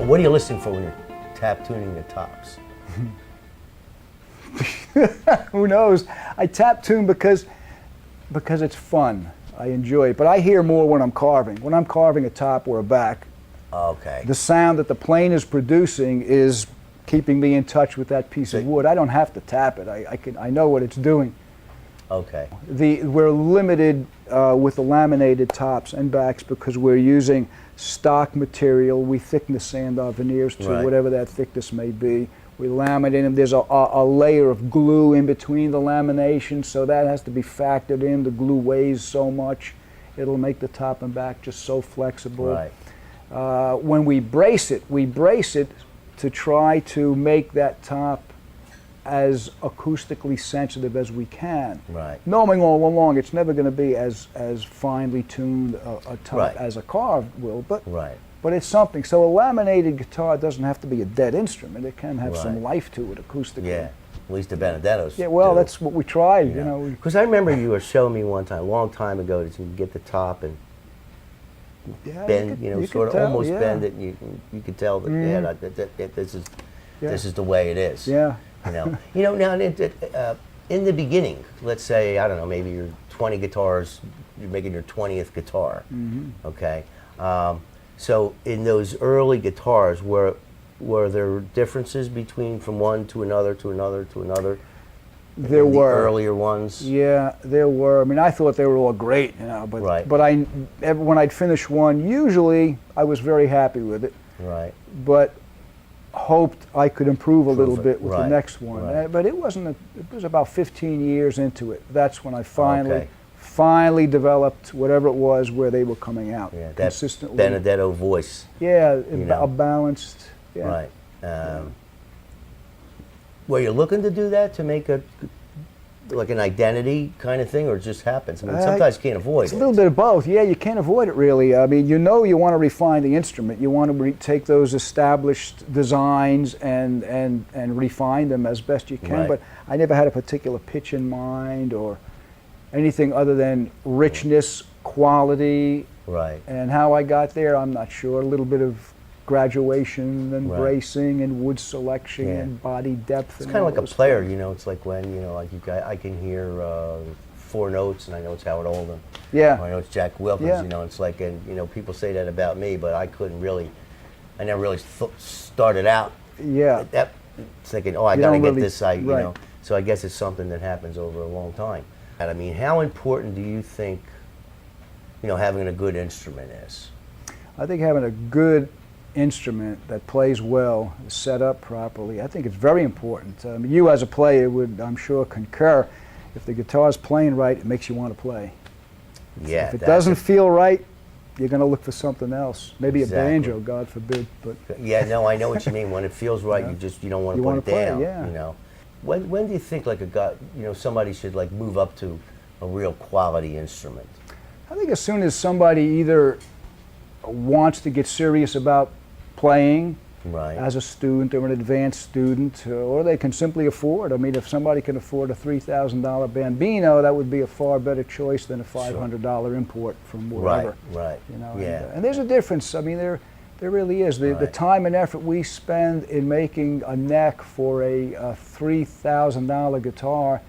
What are you listening for when you're tap tuning the tops? Who knows? I tap tune because it's fun. I enjoy it. But I hear more when I'm carving. When I'm carving a top or a back, Okay. the sound that the plane is producing is keeping me in touch with that piece of wood. I don't have to tap it. I know what it's doing. Okay. We're limited with the laminated tops and backs because we're using stock material. We thicken the sand our veneers to whatever that thickness may be. We laminate them. There's a layer of glue in between the lamination, so that has to be factored in. The glue weighs so much. It'll make the top and back just so flexible. Right. When we brace it to try to make that top as acoustically sensitive as we can. Right. Knowing all along it's never going to be as finely tuned a top as a carved will, but it's something. So a laminated guitar doesn't have to be a dead instrument. It can have some life to it acoustically. Yeah, at least the Benedettos. Yeah, well, do. that's what we tried, you know. Because I remember you were showing me one time, a long time ago, that you could get the top and bend, sort of almost bend it, and you could tell that, that this is the way it is. Yeah. Now in the beginning, let's say, I don't know, maybe you're 20 guitars, you're making your 20th guitar, okay? So in those early guitars, were there differences between from one to another to another to another? There were. The earlier ones? Yeah, there were. I mean, I thought they were all great, but when I'd finish one, usually I was very happy with it. Right. But hoped I could improve a little bit with the next one. Right. But it was about 15 years into it. That's when I finally developed whatever it was where they were coming out consistently. That Benedetto voice. Yeah, a balanced. Yeah. Right. Were you looking to do that to make like an identity kind of thing, or it just happens? I mean, sometimes you can't avoid it. It's a little bit of both. Yeah, you can't avoid it really. I mean, you want to refine the instrument. You want to take those established designs and refine them as best you can. But I never had a particular pitch in mind or anything other than richness, quality, and how I got there, I'm not sure. A little bit of graduation and bracing and wood selection and body depth. It's kind of like a player, it's like when, I can hear 4 notes and I know it's Howard Oldham. Yeah. Or I know it's Jack Wilkins, it's like, and people say that about me, but I never really started out thinking, I gotta get this, so I guess it's something that happens over a long time. And I mean, how important do you think, having a good instrument is? I think having a good instrument that plays well, is set up properly, I think it's very important. You as a player would, I'm sure, concur. If the guitar's playing right, it makes you want to play. Yeah. If it doesn't feel right, you're going to look for something else. Maybe a banjo, God forbid. But yeah, no, I know what you mean. When it feels right, you don't want to put it down. When do you think like somebody should like move up to a real quality instrument? I think as soon as somebody either wants to get serious about playing as a student or an advanced student, or they can simply afford. I mean, if somebody can afford a $3,000 Bambino, that would be a far better choice than a $500 import from wherever. Right. And there's a difference. I mean, there really is. The time and effort we spend in making a neck for a $3,000 guitar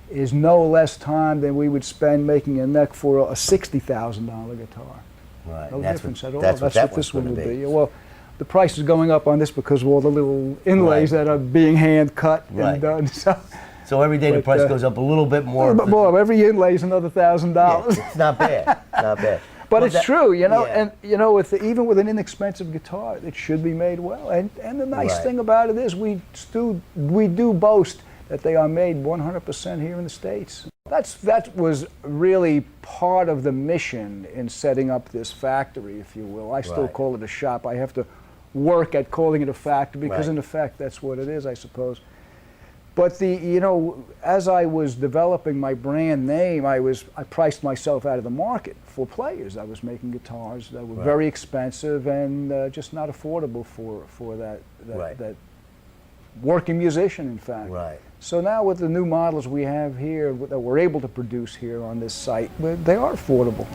is no less time than we would spend making a neck for a $60,000 guitar. Right. No difference at all. That's what this one would be. Well, the price is going up on this because of all the little inlays that are being hand cut and done. So every day the price goes up a little bit more. A little bit more. Every inlay is another $1,000. Yeah, it's not bad. Not bad. But it's true, and even with an inexpensive guitar, it should be made well. And the nice thing about it is we do boast that they are made 100% here in the States. That was really part of the mission in setting up this factory, if you will. I still call it a shop. I have to work at calling it a factory because in effect that's what it is, I suppose. But as I was developing my brand name, I priced myself out of the market for players. I was making guitars that were very expensive and just not affordable for that working musician, in fact. Right. So now with the new models we have here that we're able to produce here on this site, they are affordable.